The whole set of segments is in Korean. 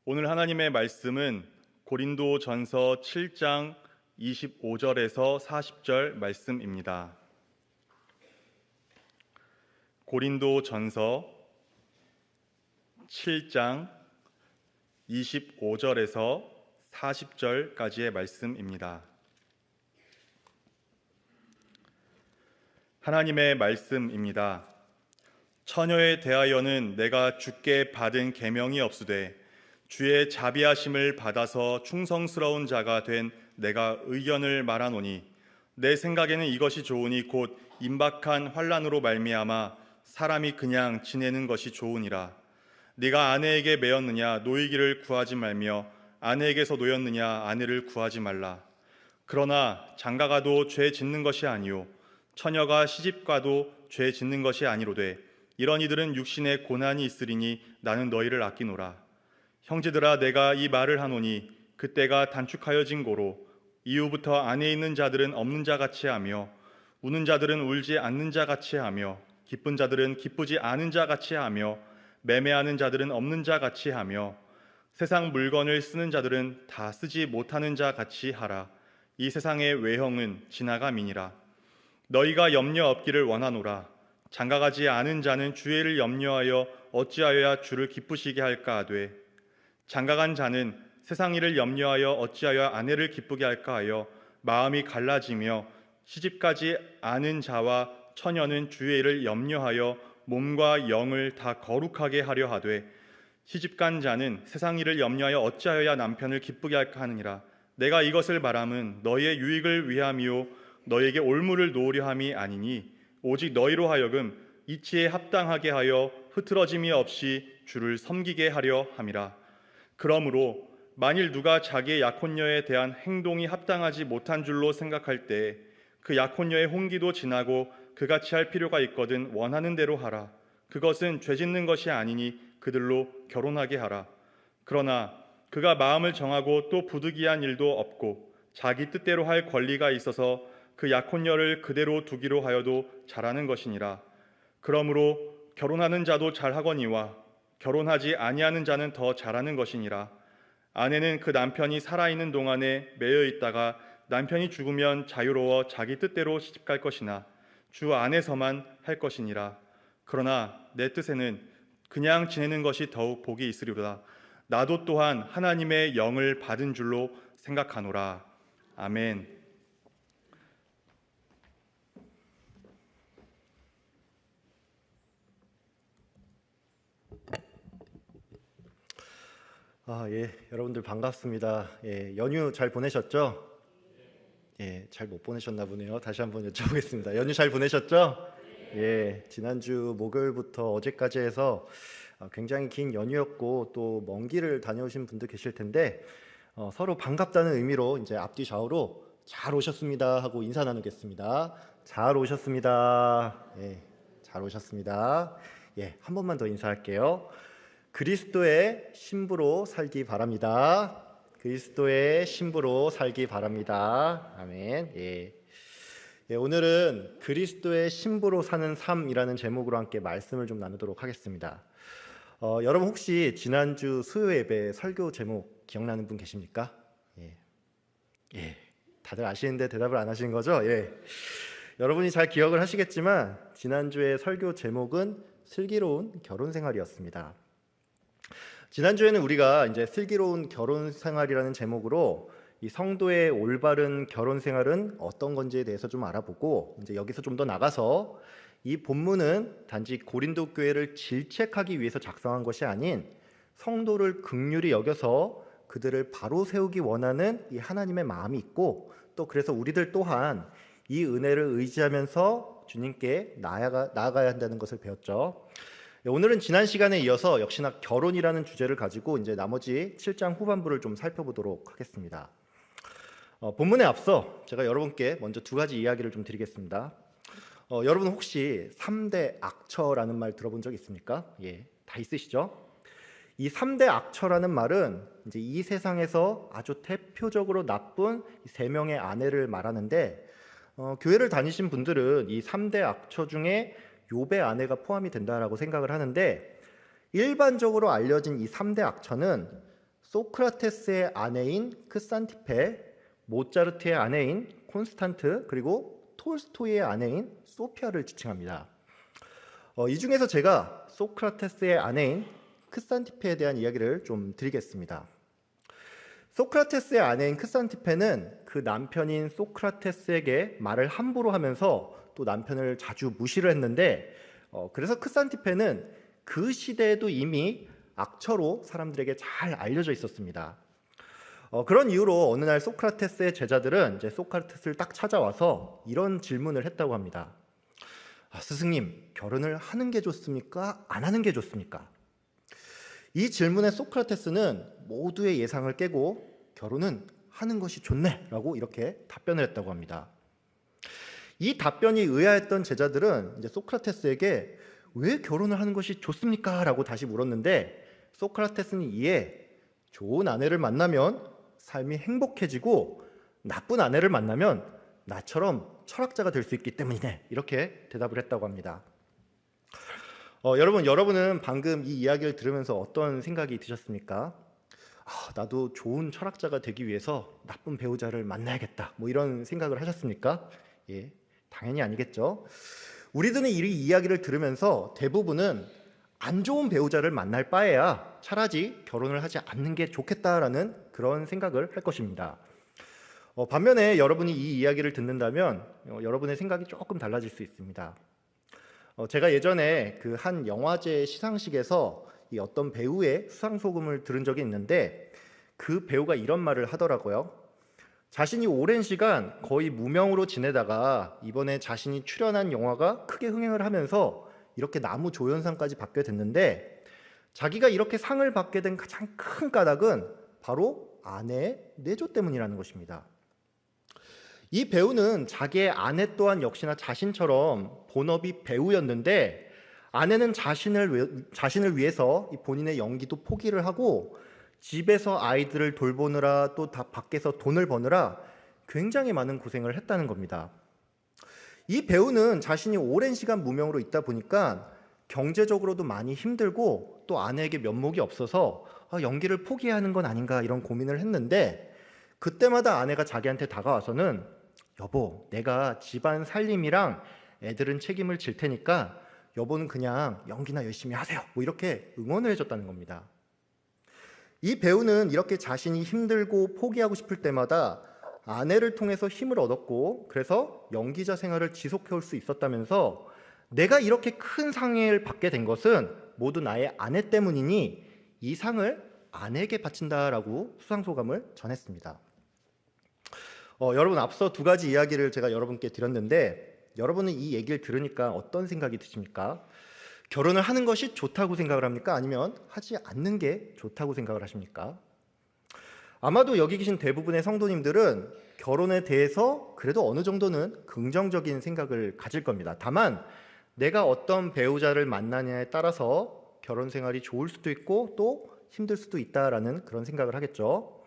오늘 하나님의 말씀은 고린도전서 7장 25절에서 40절 말씀입니다. 고린도전서 7장 25절에서 40절까지의 말씀입니다. 하나님의 말씀입니다. 처녀에 대하여는 내가 주께 받은 계명이 없으되 주의 자비하심을 받아서 충성스러운 자가 된 내가 의견을 말하노니 내 생각에는 이것이 좋으니 곧 임박한 환난으로 말미암아 사람이 그냥 지내는 것이 좋으니라. 네가 아내에게 매였느냐 노이기를 구하지 말며 아내에게서 노였느냐 아내를 구하지 말라. 그러나 장가가도 죄 짓는 것이 아니요 처녀가 시집가도 죄 짓는 것이 아니로되 이런 이들은 육신에 고난이 있으리니 나는 너희를 아끼노라. 형제들아 내가 이 말을 하노니 그때가 단축하여진 고로 이후부터 안에 있는 자들은 없는 자 같이 하며 우는 자들은 울지 않는 자 같이 하며 기쁜 자들은 기쁘지 않은 자 같이 하며 매매하는 자들은 없는 자 같이 하며 세상 물건을 쓰는 자들은 다 쓰지 못하는 자 같이 하라. 이 세상의 외형은 지나감이니라. 너희가 염려 없기를 원하노라. 장가가지 않은 자는 주의를 염려하여 어찌하여야 주를 기쁘시게 할까 하되 장가간 자는 세상 일을 염려하여 어찌하여 아내를 기쁘게 할까 하여 마음이 갈라지며 시집가지 않은 자와 처녀는 주의 일을 염려하여 몸과 영을 다 거룩하게 하려 하되 시집간 자는 세상 일을 염려하여 어찌하여야 남편을 기쁘게 할까 하느니라. 내가 이것을 말함은 너희의 유익을 위함이요 너희에게 올무를 놓으려 함이 아니니 오직 너희로 하여금 이치에 합당하게 하여 흐트러짐이 없이 주를 섬기게 하려 함이라. 그러므로 만일 누가 자기의 약혼녀에 대한 행동이 합당하지 못한 줄로 생각할 때 그 약혼녀의 홍기도 지나고 그같이 할 필요가 있거든 원하는 대로 하라. 그것은 죄 짓는 것이 아니니 그들로 결혼하게 하라. 그러나 그가 마음을 정하고 또 부득이한 일도 없고 자기 뜻대로 할 권리가 있어서 그 약혼녀를 그대로 두기로 하여도 잘하는 것이니라. 그러므로 결혼하는 자도 잘하거니와 결혼하지 아니하는 자는 더 잘하는 것이니라. 아내는 그 남편이 살아있는 동안에 매여 있다가 남편이 죽으면 자유로워 자기 뜻대로 시집갈 것이나 주 안에서만 할 것이니라. 그러나 내 뜻에는 그냥 지내는 것이 더욱 복이 있으리로다. 나도 또한 하나님의 영을 받은 줄로 생각하노라. 아멘. 여러분들 반갑습니다. 연휴 잘 보내셨죠? 잘 못 보내셨나 보네요. 다시 한번 여쭤보겠습니다. 연휴 잘 보내셨죠? 지난주 목요일부터 어제까지 해서 굉장히 긴 연휴였고 또 먼 길을 다녀오신 분도 계실 텐데 서로 반갑다는 의미로 이제 앞뒤 좌우로 잘 오셨습니다 하고 인사 나누겠습니다. 잘 오셨습니다. 잘 오셨습니다. 한 번만 더 인사할게요. 그리스도의 신부로 살기 바랍니다. 그리스도의 신부로 살기 바랍니다. 아멘. 오늘은 그리스도의 신부로 사는 삶이라는 제목으로 함께 말씀을 좀 나누도록 하겠습니다. 여러분 혹시 지난주 수요 예배 설교 제목 기억나는 분 계십니까? 다들 아시는데 대답을 안 하시는 거죠? 여러분이 잘 기억을 하시겠지만 지난주의 설교 제목은 슬기로운 결혼 생활이었습니다. 지난주에는 우리가 이제 슬기로운 결혼 생활이라는 제목으로 이 성도의 올바른 결혼 생활은 어떤 건지에 대해서 좀 알아보고 이제 여기서 좀 더 나가서 이 본문은 단지 고린도 교회를 질책하기 위해서 작성한 것이 아닌 성도를 긍휼히 여겨서 그들을 바로 세우기 원하는 이 하나님의 마음이 있고 또 그래서 우리들 또한 이 은혜를 의지하면서 주님께 나아가야 한다는 것을 배웠죠. 오늘은 지난 시간에 이어서 역시나 결혼이라는 주제를 가지고 이제 나머지 7장 후반부를 좀 살펴보도록 하겠습니다. 본문에 앞서 제가 여러분께 먼저 두 가지 이야기를 좀 드리겠습니다. 여러분 혹시 3대 악처라는 말 들어본 적 있습니까? 다 있으시죠? 이 3대 악처라는 말은 이제 이 세상에서 아주 대표적으로 나쁜 3명의 아내를 말하는데 교회를 다니신 분들은 이 3대 악처 중에 욥의 아내가 포함이 된다라고 생각을 하는데 일반적으로 알려진 이 3대 악처는 소크라테스의 아내인 크산티페, 모차르트의 아내인 콘스탄트, 그리고 톨스토이의 아내인 소피아를 지칭합니다. 이 중에서 제가 소크라테스의 아내인 크산티페에 대한 이야기를 좀 드리겠습니다. 소크라테스의 아내인 크산티페는 그 남편인 소크라테스에게 말을 함부로 하면서 또 남편을 자주 무시를 했는데, 그래서 크산티페는 그 시대에도 이미 악처로 사람들에게 잘 알려져 있었습니다. 그런 이유로 어느 날 소크라테스의 제자들은 이제 소크라테스를 딱 찾아와서 이런 질문을 했다고 합니다. 스승님, 결혼을 하는 게 좋습니까? 안 하는 게 좋습니까? 이 질문에 소크라테스는 모두의 예상을 깨고 결혼은 하는 것이 좋네 라고 이렇게 답변을 했다고 합니다. 이 답변이 의아했던 제자들은 이제 소크라테스에게 왜 결혼을 하는 것이 좋습니까? 라고 다시 물었는데, 소크라테스는 이에 좋은 아내를 만나면 삶이 행복해지고 나쁜 아내를 만나면 나처럼 철학자가 될 수 있기 때문이네, 이렇게 대답을 했다고 합니다. 여러분은 방금 이 이야기를 들으면서 어떤 생각이 드셨습니까? 나도 좋은 철학자가 되기 위해서 나쁜 배우자를 만나야겠다, 뭐 이런 생각을 하셨습니까? 예, 당연히 아니겠죠. 우리들은 이 이야기를 들으면서 대부분은 안 좋은 배우자를 만날 바에야 차라리 결혼을 하지 않는 게 좋겠다라는 그런 생각을 할 것입니다. 반면에 여러분이 이 이야기를 듣는다면 여러분의 생각이 조금 달라질 수 있습니다. 제가 예전에 그 한 영화제 시상식에서 이 어떤 배우의 수상소감을 들은 적이 있는데, 그 배우가 이런 말을 하더라고요. 자신이 오랜 시간 거의 무명으로 지내다가 이번에 자신이 출연한 영화가 크게 흥행을 하면서 이렇게 나무조연상까지 받게 됐는데, 자기가 이렇게 상을 받게 된 가장 큰 까닭은 바로 아내의 내조 때문이라는 것입니다. 이 배우는 자기의 아내 또한 역시나 자신처럼 본업이 배우였는데, 아내는 자신을 위해서 본인의 연기도 포기를 하고 집에서 아이들을 돌보느라 또 다 밖에서 돈을 버느라 굉장히 많은 고생을 했다는 겁니다. 이 배우는 자신이 오랜 시간 무명으로 있다 보니까 경제적으로도 많이 힘들고 또 아내에게 면목이 없어서 연기를 포기하는 건 아닌가 이런 고민을 했는데, 그때마다 아내가 자기한테 다가와서는 여보, 내가 집안 살림이랑 애들은 책임을 질 테니까 여보는 그냥 연기나 열심히 하세요, 뭐 이렇게 응원을 해줬다는 겁니다. 이 배우는 이렇게 자신이 힘들고 포기하고 싶을 때마다 아내를 통해서 힘을 얻었고, 그래서 연기자 생활을 지속해 올 수 있었다면서 내가 이렇게 큰 상을 받게 된 것은 모두 나의 아내 때문이니 이 상을 아내에게 바친다라고 수상소감을 전했습니다. 여러분, 앞서 두 가지 이야기를 제가 여러분께 드렸는데, 여러분은 이 얘기를 들으니까 어떤 생각이 드십니까? 결혼을 하는 것이 좋다고 생각을 합니까? 아니면 하지 않는 게 좋다고 생각을 하십니까? 아마도 여기 계신 대부분의 성도님들은 결혼에 대해서 그래도 어느 정도는 긍정적인 생각을 가질 겁니다. 다만 내가 어떤 배우자를 만나냐에 따라서 결혼 생활이 좋을 수도 있고 또 힘들 수도 있다라는 그런 생각을 하겠죠.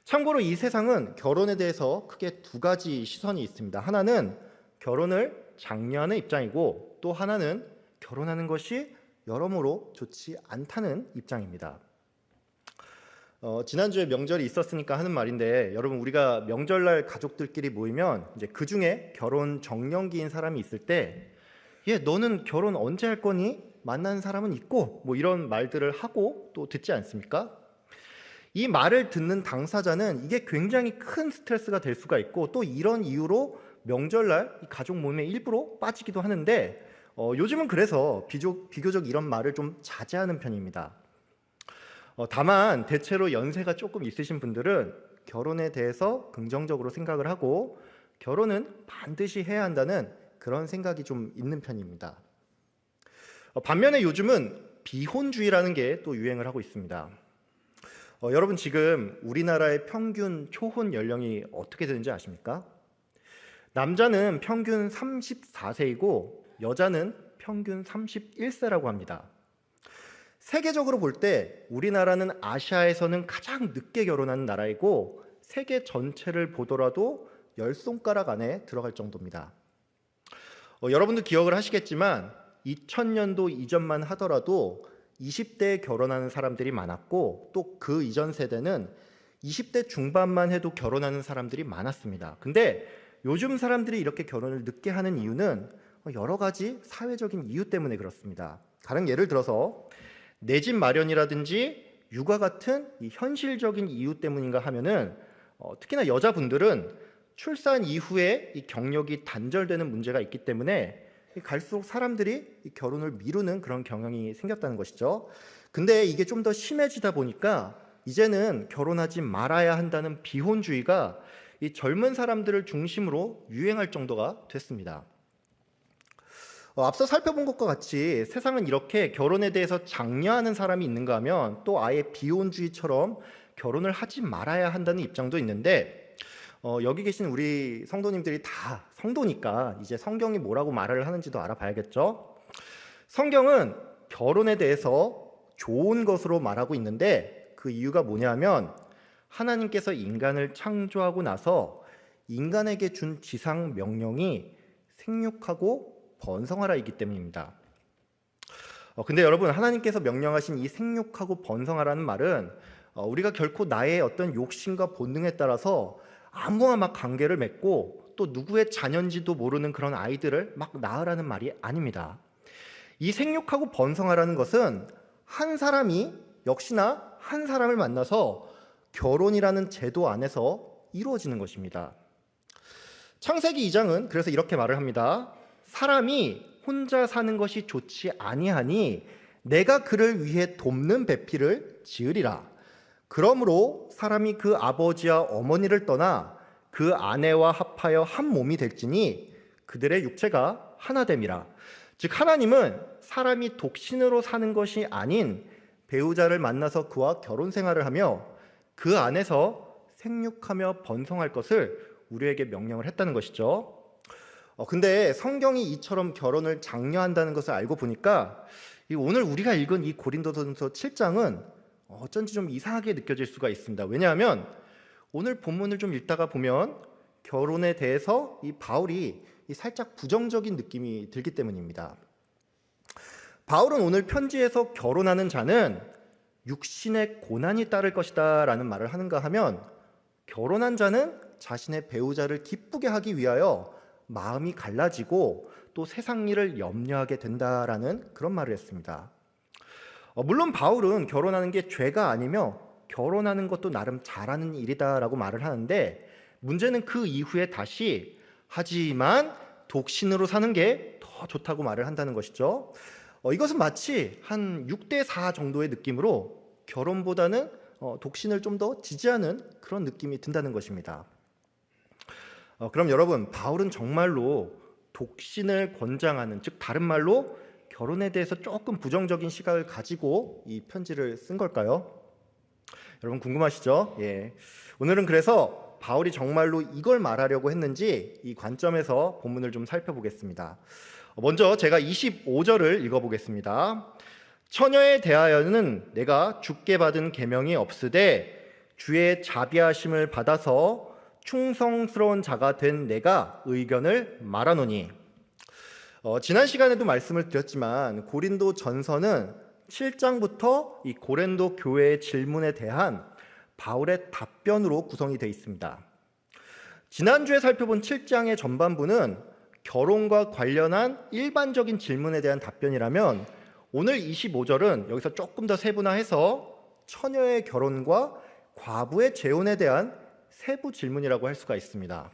참고로 이 세상은 결혼에 대해서 크게 두 가지 시선이 있습니다. 하나는 결혼을 장려하는 입장이고, 또 하나는 결혼하는 것이 여러모로 좋지 않다는 입장입니다. 지난주에 명절이 있었으니까 하는 말인데, 여러분, 우리가 명절날 가족들끼리 모이면 이제 그 중에 결혼 정년기인 사람이 있을 때, 너는 결혼 언제 할 거니? 만난 사람은 있고, 뭐 이런 말들을 하고 또 듣지 않습니까? 이 말을 듣는 당사자는 이게 굉장히 큰 스트레스가 될 수가 있고, 또 이런 이유로 명절날 가족 모임에 일부러 빠지기도 하는데, 요즘은 그래서 비교적 이런 말을 좀 자제하는 편입니다. 다만 대체로 연세가 조금 있으신 분들은 결혼에 대해서 긍정적으로 생각을 하고 결혼은 반드시 해야 한다는 그런 생각이 좀 있는 편입니다. 반면에 요즘은 비혼주의라는 게 또 유행을 하고 있습니다. 여러분, 지금 우리나라의 평균 초혼 연령이 어떻게 되는지 아십니까? 남자는 평균 34세이고 여자는 평균 31세라고 합니다. 세계적으로 볼 때 우리나라는 아시아에서는 가장 늦게 결혼하는 나라이고, 세계 전체를 보더라도 10손가락 안에 들어갈 정도입니다. 여러분도 기억을 하시겠지만 2000년도 이전만 하더라도 20대에 결혼하는 사람들이 많았고 또 그 이전 세대는 20대 중반만 해도 결혼하는 사람들이 많았습니다. 근데 요즘 사람들이 이렇게 결혼을 늦게 하는 이유는 여러 가지 사회적인 이유 때문에 그렇습니다. 다른 예를 들어서 내 집 마련이라든지 육아 같은 이 현실적인 이유 때문인가 하면은 특히나 여자분들은 출산 이후에 이 경력이 단절되는 문제가 있기 때문에 갈수록 사람들이 이 결혼을 미루는 그런 경향이 생겼다는 것이죠. 근데 이게 좀 더 심해지다 보니까 이제는 결혼하지 말아야 한다는 비혼주의가 이 젊은 사람들을 중심으로 유행할 정도가 됐습니다. 앞서 살펴본 것과 같이 세상은 이렇게 결혼에 대해서 장려하는 사람이 있는가 하면 또 아예 비혼주의처럼 결혼을 하지 말아야 한다는 입장도 있는데 여기 계신 우리 성도님들이 다 성도니까 이제 성경이 뭐라고 말을 하는지도 알아봐야겠죠. 성경은 결혼에 대해서 좋은 것으로 말하고 있는데 그 이유가 뭐냐면 하나님께서 인간을 창조하고 나서 인간에게 준 지상 명령이 생육하고 번성하라이기 때문입니다. 근데 여러분, 하나님께서 명령하신 이 생육하고 번성하라는 말은 우리가 결코 나의 어떤 욕심과 본능에 따라서 아무와 막 관계를 맺고 또 누구의 자녀인지도 모르는 그런 아이들을 막 낳으라는 말이 아닙니다. 이 생육하고 번성하라는 것은 한 사람이 역시나 한 사람을 만나서 결혼이라는 제도 안에서 이루어지는 것입니다. 창세기 2장은 그래서 이렇게 말을 합니다. 사람이 혼자 사는 것이 좋지 아니하니 내가 그를 위해 돕는 배필을 지으리라. 그러므로 사람이 그 아버지와 어머니를 떠나 그 아내와 합하여 한 몸이 될지니 그들의 육체가 하나됨이라. 즉 하나님은 사람이 독신으로 사는 것이 아닌 배우자를 만나서 그와 결혼 생활을 하며 그 안에서 생육하며 번성할 것을 우리에게 명령을 했다는 것이죠. 근데 성경이 이처럼 결혼을 장려한다는 것을 알고 보니까 오늘 우리가 읽은 이 고린도전서 7장은 어쩐지 좀 이상하게 느껴질 수가 있습니다. 왜냐하면 오늘 본문을 좀 읽다가 보면 결혼에 대해서 이 바울이 살짝 부정적인 느낌이 들기 때문입니다. 바울은 오늘 편지에서 결혼하는 자는 육신의 고난이 따를 것이다 라는 말을 하는가 하면 결혼한 자는 자신의 배우자를 기쁘게 하기 위하여 마음이 갈라지고 또 세상 일을 염려하게 된다라는 그런 말을 했습니다. 물론 바울은 결혼하는 게 죄가 아니며 결혼하는 것도 나름 잘하는 일이다라고 말을 하는데 문제는 그 이후에 다시 하지만 독신으로 사는 게 더 좋다고 말을 한다는 것이죠. 이것은 마치 한 6대4 정도의 느낌으로 결혼보다는 독신을 좀 더 지지하는 그런 느낌이 든다는 것입니다. 그럼 여러분, 바울은 정말로 독신을 권장하는, 즉 다른 말로 결혼에 대해서 조금 부정적인 시각을 가지고 이 편지를 쓴 걸까요? 여러분 궁금하시죠? 예. 오늘은 그래서 바울이 정말로 이걸 말하려고 했는지 이 관점에서 본문을 좀 살펴보겠습니다. 먼저 제가 25절을 읽어보겠습니다. 처녀에 대하여는 내가 주께 받은 계명이 없으되 주의 자비하심을 받아서 충성스러운 자가 된 내가 의견을 말하노니. 지난 시간에도 말씀을 드렸지만 고린도 전서는 7장부터 이 고린도 교회의 질문에 대한 바울의 답변으로 구성이 되어 있습니다. 지난주에 살펴본 7장의 전반부는 결혼과 관련한 일반적인 질문에 대한 답변이라면 오늘 25절은 여기서 조금 더 세분화해서 처녀의 결혼과 과부의 재혼에 대한 세부 질문이라고 할 수가 있습니다.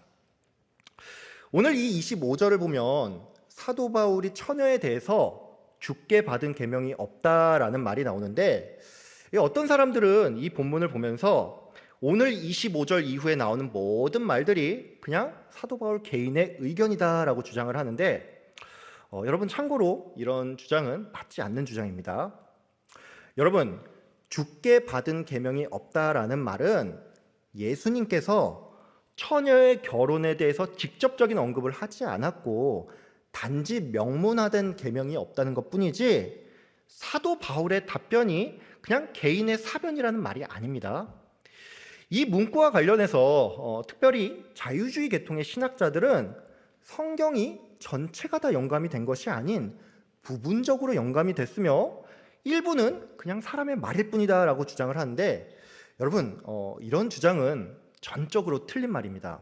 오늘 이 25절을 보면 사도 바울이 처녀에 대해서 주께 받은 계명이 없다라는 말이 나오는데 어떤 사람들은 이 본문을 보면서 오늘 25절 이후에 나오는 모든 말들이 그냥 사도 바울 개인의 의견이다라고 주장을 하는데 여러분 참고로 이런 주장은 맞지 않는 주장입니다. 여러분, 주께 받은 계명이 없다라는 말은 예수님께서 처녀의 결혼에 대해서 직접적인 언급을 하지 않았고 단지 명문화된 계명이 없다는 것뿐이지 사도 바울의 답변이 그냥 개인의 사변이라는 말이 아닙니다. 이 문구와 관련해서 특별히 자유주의 계통의 신학자들은 성경이 전체가 다 영감이 된 것이 아닌 부분적으로 영감이 됐으며 일부는 그냥 사람의 말일 뿐이다라고 주장을 하는데 여러분 이런 주장은 전적으로 틀린 말입니다.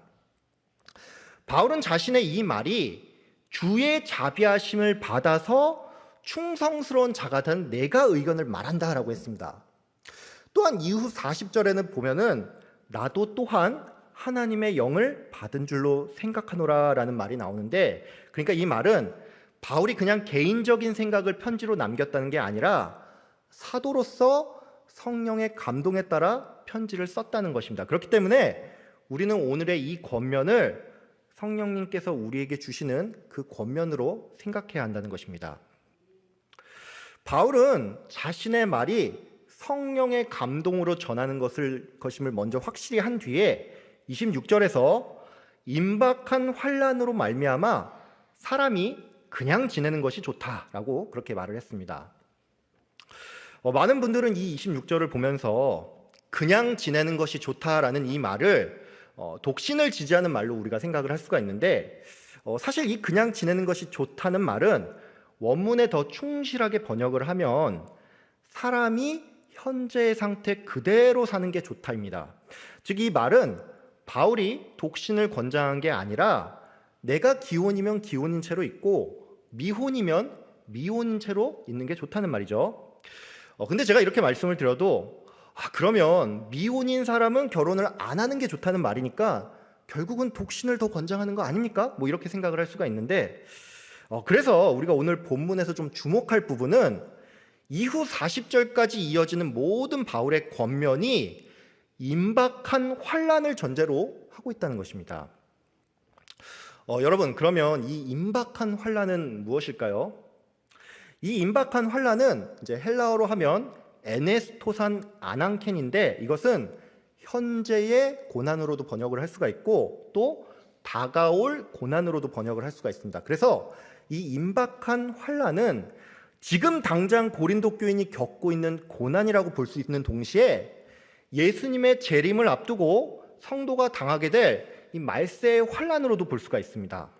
바울은 자신의 이 말이 주의 자비하심을 받아서 충성스러운 자가 된 내가 의견을 말한다라고 했습니다. 또한 이후 40절에는 보면은 나도 또한 하나님의 영을 받은 줄로 생각하노라라는 말이 나오는데, 그러니까 이 말은 바울이 그냥 개인적인 생각을 편지로 남겼다는 게 아니라 사도로서 성령의 감동에 따라 편지를 썼다는 것입니다. 그렇기 때문에 우리는 오늘의 이 권면을 성령님께서 우리에게 주시는 그 권면으로 생각해야 한다는 것입니다. 바울은 자신의 말이 성령의 감동으로 전하는 것임을 먼저 확실히 한 뒤에 26절에서 임박한 환난으로 말미암아 사람이 그냥 지내는 것이 좋다라고 그렇게 말을 했습니다. 많은 분들은 이 26절을 보면서 그냥 지내는 것이 좋다라는 이 말을 독신을 지지하는 말로 우리가 생각을 할 수가 있는데, 사실 이 그냥 지내는 것이 좋다는 말은 원문에 더 충실하게 번역을 하면 사람이 현재의 상태 그대로 사는 게 좋다입니다. 즉 이 말은 바울이 독신을 권장한 게 아니라 내가 기혼이면 기혼인 채로 있고 미혼이면 미혼인 채로 있는 게 좋다는 말이죠. 근데 제가 이렇게 말씀을 드려도 그러면 미혼인 사람은 결혼을 안 하는 게 좋다는 말이니까 결국은 독신을 더 권장하는 거 아닙니까? 뭐 이렇게 생각을 할 수가 있는데, 그래서 우리가 오늘 본문에서 좀 주목할 부분은 이후 40절까지 이어지는 모든 바울의 권면이 임박한 환난을 전제로 하고 있다는 것입니다. 여러분, 그러면 이 임박한 환난은 무엇일까요? 이 임박한 환난은 이제 헬라어로 하면 에네스토산 아난켄인데, 이것은 현재의 고난으로도 번역을 할 수가 있고 또 다가올 고난으로도 번역을 할 수가 있습니다. 그래서 이 임박한 환난은 지금 당장 고린도 교인이 겪고 있는 고난이라고 볼 수 있는 동시에 예수님의 재림을 앞두고 성도가 당하게 될 이 말세의 환난으로도 볼 수가 있습니다.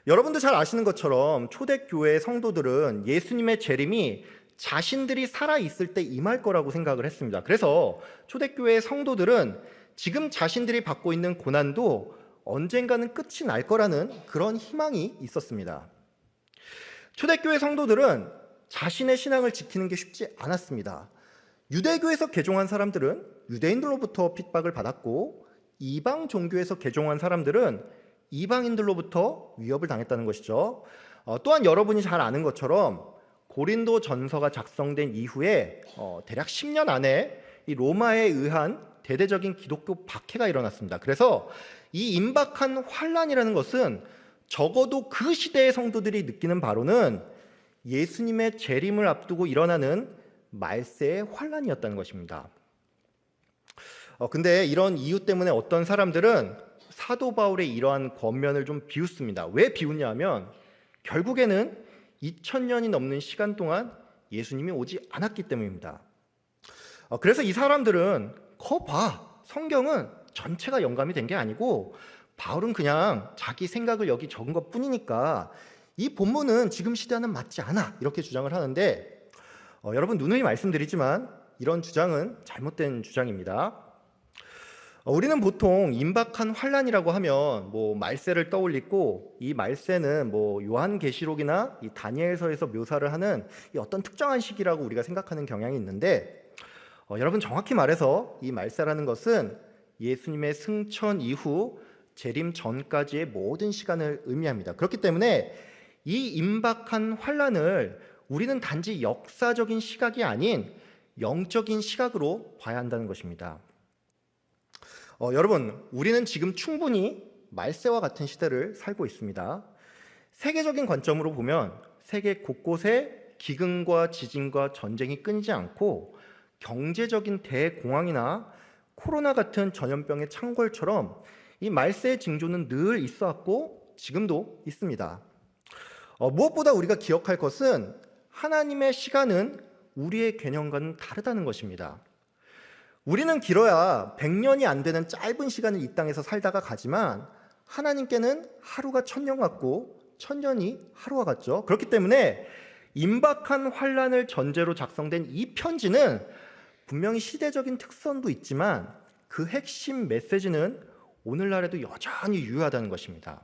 여러분도 잘 아시는 것처럼 초대교회 성도들은 예수님의 재림이 자신들이 살아있을 때 임할 거라고 생각을 했습니다. 그래서 초대교회 성도들은 지금 자신들이 받고 있는 고난도 언젠가는 끝이 날 거라는 그런 희망이 있었습니다. 초대교회 성도들은 자신의 신앙을 지키는 게 쉽지 않았습니다. 유대교에서 개종한 사람들은 유대인들로부터 핍박을 받았고, 이방 종교에서 개종한 사람들은 이방인들로부터 위협을 당했다는 것이죠. 또한 여러분이 잘 아는 것처럼 고린도 전서가 작성된 이후에 대략 10년 안에 이 로마에 의한 대대적인 기독교 박해가 일어났습니다. 그래서 이 임박한 환난이라는 것은 적어도 그 시대의 성도들이 느끼는 바로는 예수님의 재림을 앞두고 일어나는 말세의 환난이었다는 것입니다. 근데 이런 이유 때문에 어떤 사람들은 사도 바울의 이러한 권면을 좀 비웃습니다. 왜 비웃냐 하면 결국에는 2000년이 넘는 시간 동안 예수님이 오지 않았기 때문입니다. 그래서 이 사람들은 거봐, 성경은 전체가 영감이 된 게 아니고 바울은 그냥 자기 생각을 여기 적은 것 뿐이니까 이 본문은 지금 시대와는 맞지 않아, 이렇게 주장을 하는데, 여러분 누누이 말씀드리지만 이런 주장은 잘못된 주장입니다. 우리는 보통 임박한 환난이라고 하면 말세를 떠올리고, 이 말세는 요한계시록이나 이 다니엘서에서 묘사를 하는 이 어떤 특정한 시기라고 우리가 생각하는 경향이 있는데, 여러분 정확히 말해서 이 말세라는 것은 예수님의 승천 이후 재림 전까지의 모든 시간을 의미합니다. 그렇기 때문에 이 임박한 환난을 우리는 단지 역사적인 시각이 아닌 영적인 시각으로 봐야 한다는 것입니다. 여러분, 우리는 지금 충분히 말세와 같은 시대를 살고 있습니다. 세계적인 관점으로 보면 세계 곳곳에 기근과 지진과 전쟁이 끊이지 않고 경제적인 대공황이나 코로나 같은 전염병의 창궐처럼 이 말세의 징조는 늘 있어 왔고 지금도 있습니다. 무엇보다 우리가 기억할 것은 하나님의 시간은 우리의 개념과는 다르다는 것입니다. 우리는 길어야 100년이 안 되는 짧은 시간을 이 땅에서 살다가 가지만 하나님께는 하루가 1000년 같고 1000년이 하루와 같죠. 그렇기 때문에 임박한 환란을 전제로 작성된 이 편지는 분명히 시대적인 특성도 있지만 그 핵심 메시지는 오늘날에도 여전히 유효하다는 것입니다.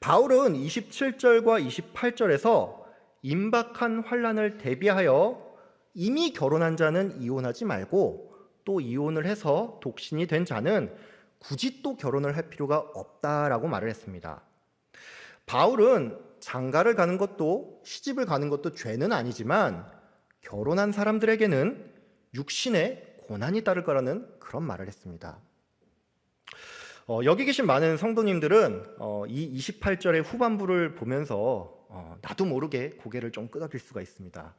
바울은 27절과 28절에서 임박한 환란을 대비하여 이미 결혼한 자는 이혼하지 말고 또 이혼을 해서 독신이 된 자는 굳이 또 결혼을 할 필요가 없다라고 말을 했습니다. 바울은 장가를 가는 것도 시집을 가는 것도 죄는 아니지만 결혼한 사람들에게는 육신의 고난이 따를 거라는 그런 말을 했습니다. 여기 계신 많은 성도님들은 이 28절의 후반부를 보면서 나도 모르게 고개를 좀 끄덕일 수가 있습니다.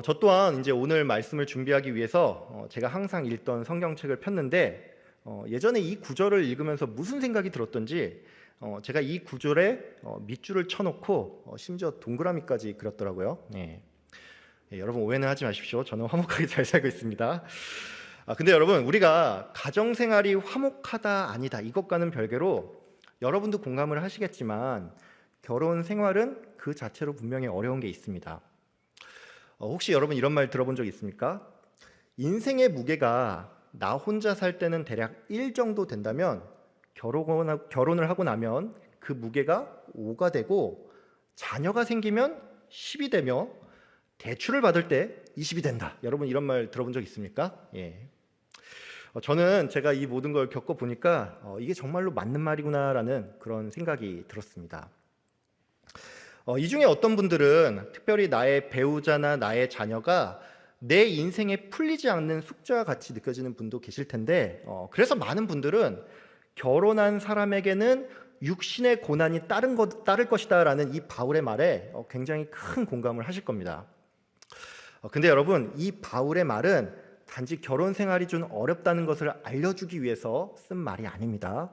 저 또한 이제 오늘 말씀을 준비하기 위해서 제가 항상 읽던 성경책을 폈는데 예전에 이 구절을 읽으면서 무슨 생각이 들었던지 제가 이 구절에 밑줄을 쳐놓고 심지어 동그라미까지 그렸더라고요. 여러분 오해는 하지 마십시오. 저는 화목하게 잘 살고 있습니다. 근데 여러분, 우리가 가정생활이 화목하다 아니다 이것과는 별개로 여러분도 공감을 하시겠지만 결혼 생활은 그 자체로 분명히 어려운 게 있습니다. 혹시 여러분 이런 말 들어본 적 있습니까? 인생의 무게가 나 혼자 살 때는 대략 1 정도 된다면 결혼을 하고 나면 그 무게가 5가 되고 자녀가 생기면 10이 되며 대출을 받을 때 20이 된다. 여러분 이런 말 들어본 적 있습니까? 저는 제가 이 모든 걸 겪어보니까 이게 정말로 맞는 말이구나라는 그런 생각이 들었습니다. 이 중에 어떤 분들은 특별히 나의 배우자나 나의 자녀가 내 인생에 풀리지 않는 숙제와 같이 느껴지는 분도 계실 텐데 그래서 많은 분들은 결혼한 사람에게는 육신의 고난이 따를 것이다 라는 이 바울의 말에 굉장히 큰 공감을 하실 겁니다. 근데 여러분, 이 바울의 말은 단지 결혼 생활이 좀 어렵다는 것을 알려주기 위해서 쓴 말이 아닙니다.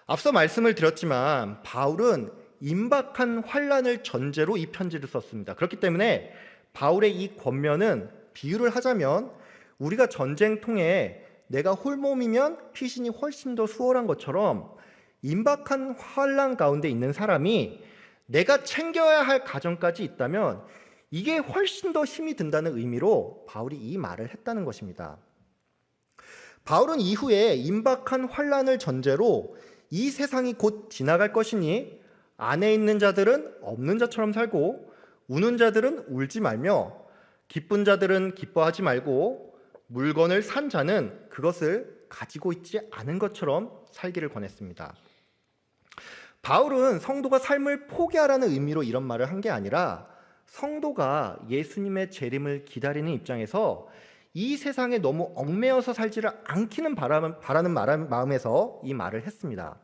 앞서 말씀을 드렸지만 바울은 임박한 환란을 전제로 이 편지를 썼습니다. 그렇기 때문에 바울의 이 권면은 비유를 하자면 우리가 전쟁통에 내가 홀몸이면 피신이 훨씬 더 수월한 것처럼 임박한 환란 가운데 있는 사람이 내가 챙겨야 할 가정까지 있다면 이게 훨씬 더 힘이 든다는 의미로 바울이 이 말을 했다는 것입니다. 바울은 이후에 임박한 환란을 전제로 이 세상이 곧 지나갈 것이니 안에 있는 자들은 없는 자처럼 살고 우는 자들은 울지 말며 기쁜 자들은 기뻐하지 말고 물건을 산 자는 그것을 가지고 있지 않은 것처럼 살기를 권했습니다. 바울은 성도가 삶을 포기하라는 의미로 이런 말을 한 게 아니라 성도가 예수님의 재림을 기다리는 입장에서 이 세상에 너무 얽매여서 살지를 않기는 바라는 마음에서 이 말을 했습니다.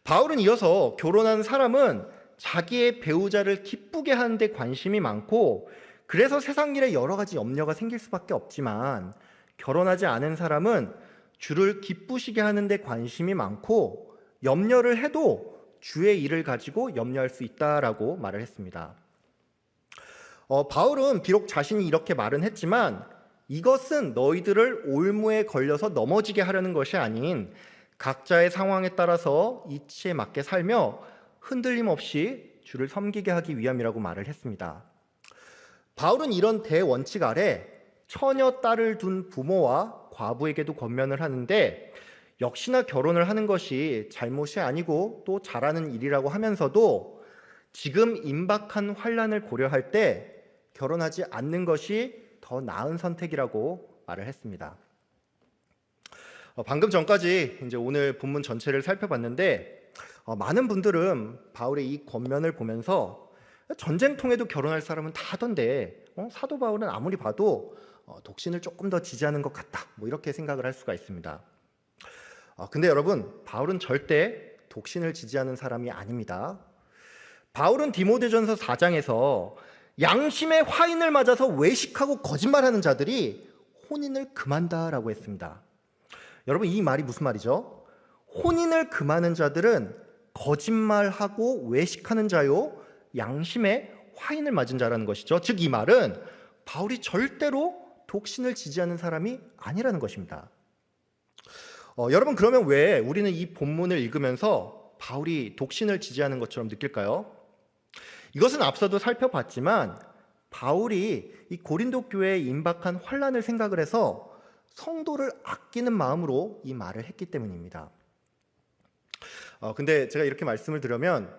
바울은 이어서 결혼한 사람은 자기의 배우자를 기쁘게 하는 데 관심이 많고 그래서 세상 일에 여러 가지 염려가 생길 수밖에 없지만 결혼하지 않은 사람은 주를 기쁘시게 하는 데 관심이 많고 염려를 해도 주의 일을 가지고 염려할 수 있다라고 말을 했습니다. 바울은 비록 자신이 이렇게 말은 했지만 이것은 너희들을 올무에 걸려서 넘어지게 하려는 것이 아닌 각자의 상황에 따라서 이치에 맞게 살며 흔들림 없이 주를 섬기게 하기 위함이라고 말을 했습니다. 바울은 이런 대원칙 아래 처녀 딸을 둔 부모와 과부에게도 권면을 하는데 역시나 결혼을 하는 것이 잘못이 아니고 또 잘하는 일이라고 하면서도 지금 임박한 환란을 고려할 때 결혼하지 않는 것이 더 나은 선택이라고 말을 했습니다. 방금 전까지 이제 오늘 본문 전체를 살펴봤는데 많은 분들은 바울의 이 권면을 보면서 전쟁통에도 결혼할 사람은 다 하던데 사도 바울은 아무리 봐도 독신을 조금 더 지지하는 것 같다 뭐 이렇게 생각을 할 수가 있습니다. 근데 여러분, 바울은 절대 독신을 지지하는 사람이 아닙니다. 바울은 디모데전서 4장에서 양심의 화인을 맞아서 외식하고 거짓말하는 자들이 혼인을 금한다라고 했습니다. 여러분, 이 말이 무슨 말이죠? 혼인을 금하는 자들은 거짓말하고 외식하는 자요 양심의 화인을 맞은 자라는 것이죠. 즉 이 말은 바울이 절대로 독신을 지지하는 사람이 아니라는 것입니다. 여러분, 그러면 왜 우리는 이 본문을 읽으면서 바울이 독신을 지지하는 것처럼 느낄까요? 이것은 앞서도 살펴봤지만 바울이 이 고린도 교회에 임박한 환난을 생각을 해서 성도를 아끼는 마음으로 이 말을 했기 때문입니다. 근데 제가 이렇게 말씀을 드리면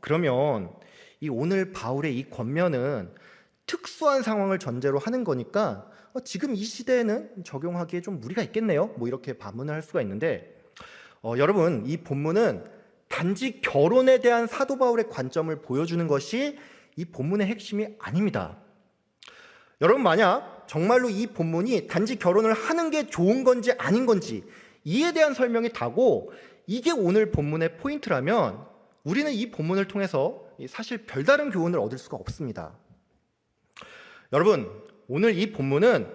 그러면 이 오늘 바울의 이 권면은 특수한 상황을 전제로 하는 거니까 지금 이 시대에는 적용하기에 좀 무리가 있겠네요. 뭐 이렇게 반문을 할 수가 있는데 여러분, 이 본문은 단지 결혼에 대한 사도 바울의 관점을 보여주는 것이 이 본문의 핵심이 아닙니다. 여러분, 만약 정말로 이 본문이 단지 결혼을 하는 게 좋은 건지 아닌 건지 이에 대한 설명이 다고 이게 오늘 본문의 포인트라면 우리는 이 본문을 통해서 사실 별다른 교훈을 얻을 수가 없습니다. 여러분, 오늘 이 본문은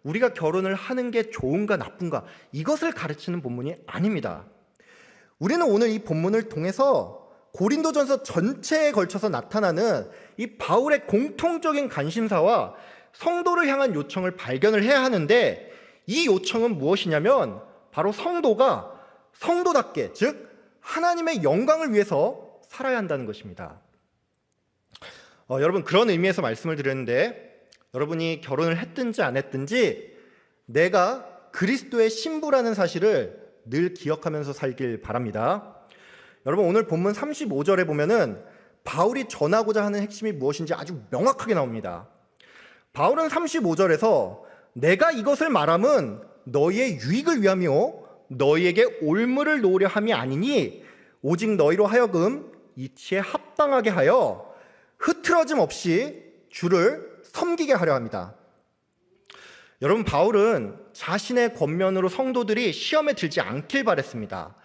우리가 결혼을 하는 게 좋은가 나쁜가 이것을 가르치는 본문이 아닙니다. 우리는 오늘 이 본문을 통해서 고린도전서 전체에 걸쳐서 나타나는 이 바울의 공통적인 관심사와 성도를 향한 요청을 발견을 해야 하는데, 이 요청은 무엇이냐면 바로 성도가 성도답게, 즉 하나님의 영광을 위해서 살아야 한다는 것입니다. 여러분, 그런 의미에서 말씀을 드렸는데, 여러분이 결혼을 했든지 안 했든지 내가 그리스도의 신부라는 사실을 늘 기억하면서 살길 바랍니다. 여러분, 오늘 본문 35절에 보면은 바울이 전하고자 하는 핵심이 무엇인지 아주 명확하게 나옵니다. 바울은 35절에서 내가 이것을 말함은 너희의 유익을 위함이요 너희에게 올무를 놓으려 함이 아니니 오직 너희로 하여금 이치에 합당하게 하여 흐트러짐 없이 주를 섬기게 하려 합니다. 여러분, 바울은 자신의 권면으로 성도들이 시험에 들지 않길 바랬습니다.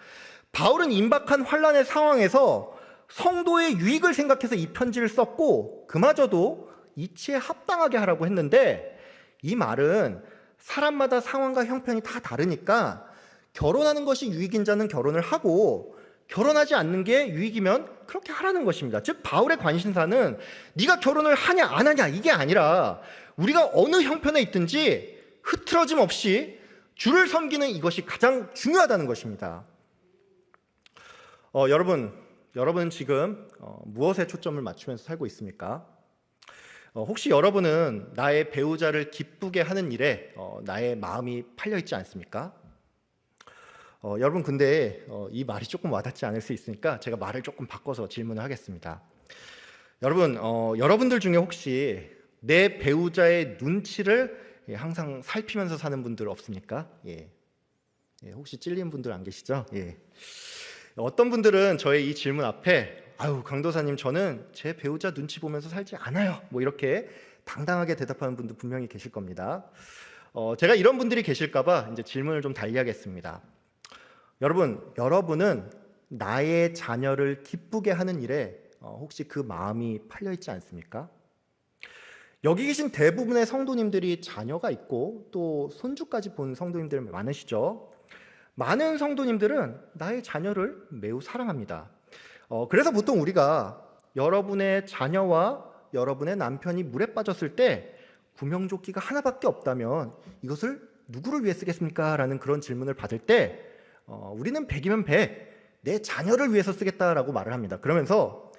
바울은 임박한 환난의 상황에서 성도의 유익을 생각해서 이 편지를 썼고 그마저도 이치에 합당하게 하라고 했는데, 이 말은 사람마다 상황과 형편이 다 다르니까 결혼하는 것이 유익인 자는 결혼을 하고 결혼하지 않는 게 유익이면 그렇게 하라는 것입니다. 즉 바울의 관심사는 네가 결혼을 하냐 안 하냐 이게 아니라 우리가 어느 형편에 있든지 흐트러짐 없이 주를 섬기는 이것이 가장 중요하다는 것입니다. 여러분 지금 무엇에 초점을 맞추면서 살고 있습니까? 혹시 여러분은 나의 배우자를 기쁘게 하는 일에 나의 마음이 팔려 있지 않습니까? 여러분, 근데 이 말이 조금 와닿지 않을 수 있으니까 제가 말을 조금 바꿔서 질문을 하겠습니다. 여러분들 중에 혹시 내 배우자의 눈치를 항상 살피면서 사는 분들 없습니까? 혹시 찔린 분들 안 계시죠? 어떤 분들은 저의 이 질문 앞에 아유, 강도사님, 저는 제 배우자 눈치 보면서 살지 않아요. 뭐 이렇게 당당하게 대답하는 분도 분명히 계실 겁니다. 제가 이런 분들이 계실까봐 이제 질문을 좀 달리하겠습니다. 여러분은 나의 자녀를 기쁘게 하는 일에 혹시 그 마음이 팔려 있지 않습니까? 여기 계신 대부분의 성도님들이 자녀가 있고 또 손주까지 본 성도님들 많으시죠? 많은 성도님들은 나의 자녀를 매우 사랑합니다. 그래서 보통 우리가 여러분의 자녀와 여러분의 남편이 물에 빠졌을 때 구명조끼가 하나밖에 없다면 이것을 누구를 위해 쓰겠습니까? 라는 그런 질문을 받을 때 우리는 100이면 100, 내 자녀를 위해서 쓰겠다라고 말을 합니다. 그러면서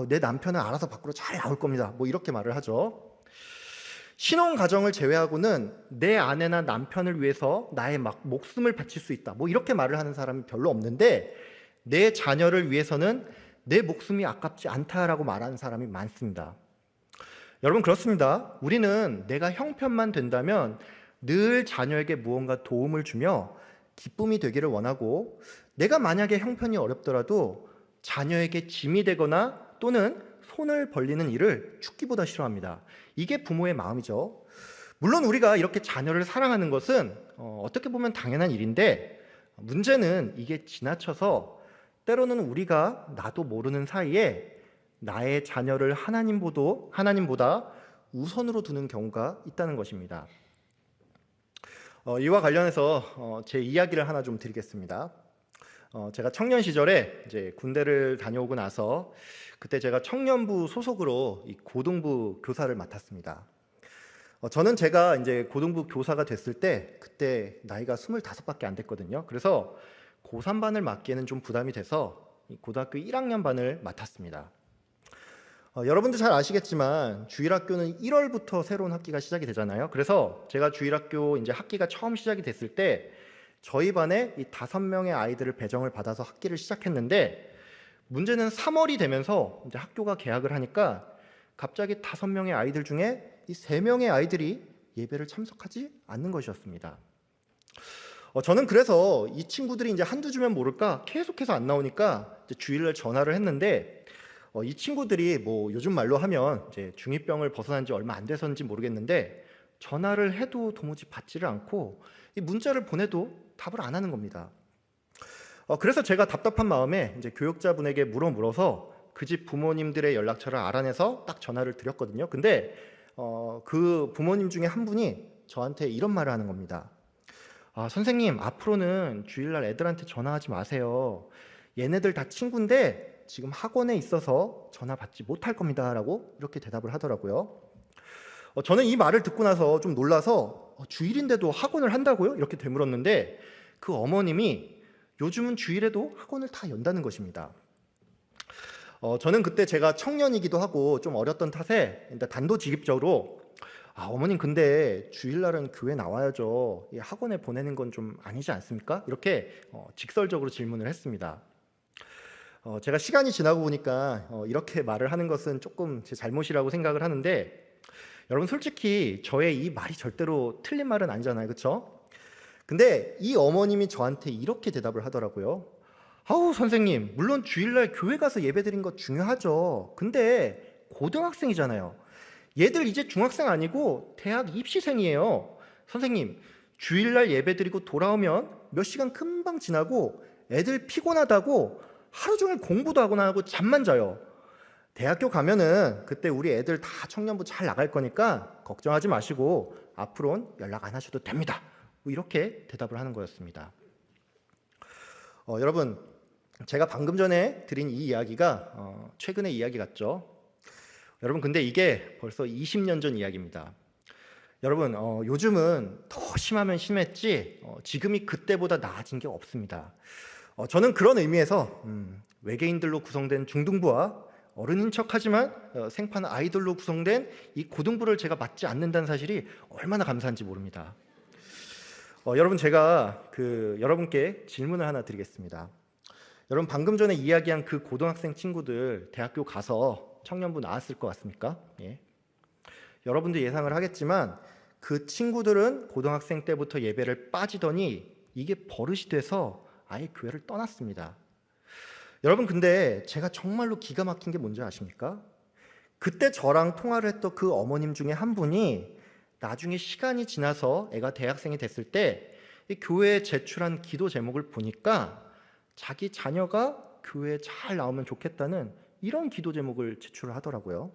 내 남편은 알아서 밖으로 잘 나올 겁니다. 뭐 이렇게 말을 하죠. 신혼 가정을 제외하고는 내 아내나 남편을 위해서 나의 목숨을 바칠 수 있다. 뭐 이렇게 말을 하는 사람이 별로 없는데, 내 자녀를 위해서는 내 목숨이 아깝지 않다라고 말하는 사람이 많습니다. 여러분, 그렇습니다. 우리는 내가 형편만 된다면 늘 자녀에게 무언가 도움을 주며 기쁨이 되기를 원하고, 내가 만약에 형편이 어렵더라도 자녀에게 짐이 되거나 또는 손을 벌리는 일을 죽기보다 싫어합니다. 이게 부모의 마음이죠. 물론 우리가 이렇게 자녀를 사랑하는 것은 어떻게 보면 당연한 일인데, 문제는 이게 지나쳐서 때로는 우리가 나도 모르는 사이에 나의 자녀를 하나님보다 우선으로 두는 경우가 있다는 것입니다. 이와 관련해서 제 이야기를 하나 좀 드리겠습니다. 제가 청년 시절에 이제 군대를 다녀오고 나서 그때 제가 청년부 소속으로 이 고등부 교사를 맡았습니다. 저는 제가 이제 고등부 교사가 됐을 때 그때 나이가 25밖에 안 됐거든요. 그래서 고3반을 맡기에는 좀 부담이 돼서 고등학교 1학년 반을 맡았습니다. 여러분도 잘 아시겠지만 주일학교는 1월부터 새로운 학기가 시작이 되잖아요. 그래서 제가 주일학교 이제 학기가 처음 시작이 됐을 때 저희 반에 이 5명의 아이들을 배정을 받아서 학기를 시작했는데, 문제는 3월이 되면서 이제 학교가 개학을 하니까 갑자기 5명의 아이들 중에 이 3명의 아이들이 예배를 참석하지 않는 것이었습니다. 저는 그래서 이 친구들이 이제 한두 주면 모를까 계속해서 안 나오니까 이제 주일날 전화를 했는데, 이 친구들이 뭐 요즘 말로 하면 이제 중2병을 벗어난 지 얼마 안 돼서인지 모르겠는데 전화를 해도 도무지 받지를 않고 이 문자를 보내도 답을 안 하는 겁니다. 그래서 제가 답답한 마음에 이제 교육자분에게 물어서 그 집 부모님들의 연락처를 알아내서 딱 전화를 드렸거든요. 근데 그 부모님 중에 한 분이 저한테 이런 말을 하는 겁니다. 선생님, 앞으로는 주일날 애들한테 전화하지 마세요. 얘네들 다 친구인데 지금 학원에 있어서 전화 받지 못할 겁니다 라고 이렇게 대답을 하더라고요. 저는 이 말을 듣고 나서 좀 놀라서 주일인데도 학원을 한다고요? 이렇게 되물었는데 그 어머님이 요즘은 주일에도 학원을 다 연다는 것입니다. 저는 그때 제가 청년이기도 하고 좀 어렸던 탓에 단도직입적으로 어머님, 근데 주일날은 교회 나와야죠. 이 학원에 보내는 건 좀 아니지 않습니까? 이렇게 직설적으로 질문을 했습니다. 제가 시간이 지나고 보니까 이렇게 말을 하는 것은 조금 제 잘못이라고 생각을 하는데, 여러분 솔직히 저의 이 말이 절대로 틀린 말은 아니잖아요, 그렇죠? 근데 이 어머님이 저한테 이렇게 대답을 하더라고요. 선생님, 물론 주일날 교회 가서 예배드린 거 중요하죠. 근데 고등학생이잖아요. 얘들 이제 중학생 아니고 대학 입시생이에요. 선생님, 주일날 예배드리고 돌아오면 몇 시간 금방 지나고 애들 피곤하다고 하루 종일 공부도 하고 나하고 잠만 자요. 대학교 가면은 그때 우리 애들 다 청년부 잘 나갈 거니까 걱정하지 마시고 앞으로는 연락 안 하셔도 됩니다. 이렇게 대답을 하는 거였습니다. 여러분, 제가 방금 전에 드린 이 이야기가 최근의 이야기 같죠? 여러분, 근데 이게 벌써 20년 전 이야기입니다. 여러분, 요즘은 더 심하면 심했지 지금이 그때보다 나아진 게 없습니다. 저는 그런 의미에서 외계인들로 구성된 중등부와 어른인 척하지만 생판 아이돌로 구성된 이 고등부를 제가 맡지 않는다는 사실이 얼마나 감사한지 모릅니다. 여러분, 제가 여러분께 질문을 하나 드리겠습니다. 여러분, 방금 전에 이야기한 그 고등학생 친구들 대학교 가서 청년부 나왔을 것 같습니까? 예. 여러분도 예상을 하겠지만 그 친구들은 고등학생 때부터 예배를 빠지더니 이게 버릇이 돼서 아예 교회를 떠났습니다. 여러분, 근데 제가 정말로 기가 막힌 게 뭔지 아십니까? 그때 저랑 통화를 했던 그 어머님 중에 한 분이 나중에 시간이 지나서 애가 대학생이 됐을 때 이 교회에 제출한 기도 제목을 보니까 자기 자녀가 교회에 잘 나오면 좋겠다는 이런 기도 제목을 제출을 하더라고요.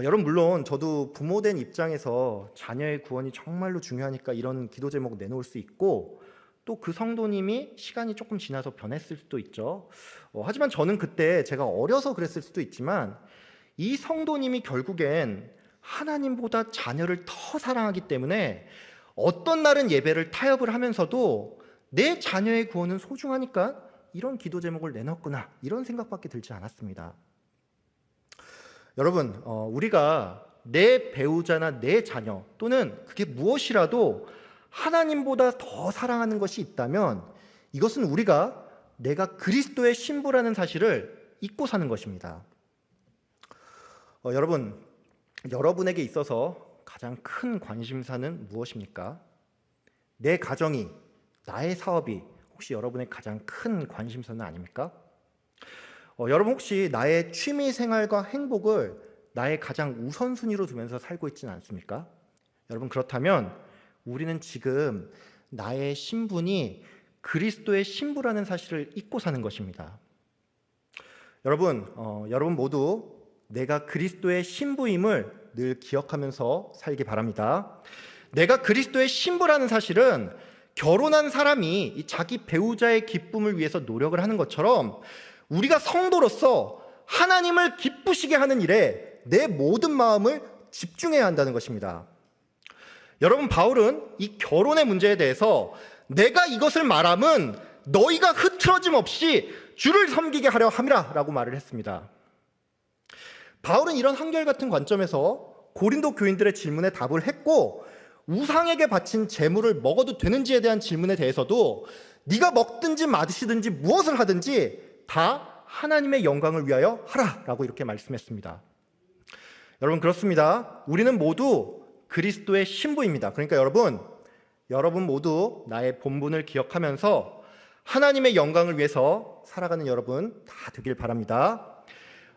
여러분, 물론 저도 부모된 입장에서 자녀의 구원이 정말로 중요하니까 이런 기도 제목 내놓을 수 있고, 또 그 성도님이 시간이 조금 지나서 변했을 수도 있죠. 하지만 저는 그때 제가 어려서 그랬을 수도 있지만 이 성도님이 결국엔 하나님보다 자녀를 더 사랑하기 때문에 어떤 날은 예배를 타협을 하면서도 내 자녀의 구원은 소중하니까 이런 기도 제목을 내놨구나, 이런 생각밖에 들지 않았습니다. 여러분, 우리가 내 배우자나 내 자녀 또는 그게 무엇이라도 하나님보다 더 사랑하는 것이 있다면 이것은 우리가 내가 그리스도의 신부라는 사실을 잊고 사는 것입니다. 여러분, 여러분에게 있어서 가장 큰 관심사는 무엇입니까? 내 가정이, 나의 사업이 혹시 여러분의 가장 큰 관심사는 아닙니까? 여러분, 혹시 나의 취미 생활과 행복을 나의 가장 우선순위로 두면서 살고 있지는 않습니까? 여러분, 그렇다면 우리는 지금 나의 신분이 그리스도의 신부라는 사실을 잊고 사는 것입니다. 여러분 모두 내가 그리스도의 신부임을 늘 기억하면서 살기 바랍니다. 내가 그리스도의 신부라는 사실은 결혼한 사람이 자기 배우자의 기쁨을 위해서 노력을 하는 것처럼 우리가 성도로서 하나님을 기쁘시게 하는 일에 내 모든 마음을 집중해야 한다는 것입니다. 여러분, 바울은 이 결혼의 문제에 대해서 내가 이것을 말함은 너희가 흐트러짐 없이 주를 섬기게 하려 함이라 라고 말을 했습니다. 바울은 이런 한결같은 관점에서 고린도 교인들의 질문에 답을 했고, 우상에게 바친 제물을 먹어도 되는지에 대한 질문에 대해서도 네가 먹든지 마시든지 무엇을 하든지 다 하나님의 영광을 위하여 하라라고 이렇게 말씀했습니다. 여러분, 그렇습니다. 우리는 모두 그리스도의 신부입니다. 그러니까 여러분 모두 나의 본분을 기억하면서 하나님의 영광을 위해서 살아가는 여러분 다 되길 바랍니다.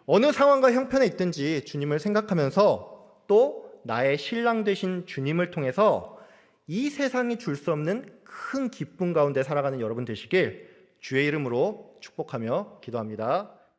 어느 상황과 형편에 있든지 주님을 생각하면서 또 나의 신랑 되신 주님을 통해서 이 세상이 줄 수 없는 큰 기쁨 가운데 살아가는 여러분 되시길 주의 이름으로 축복하며 기도합니다.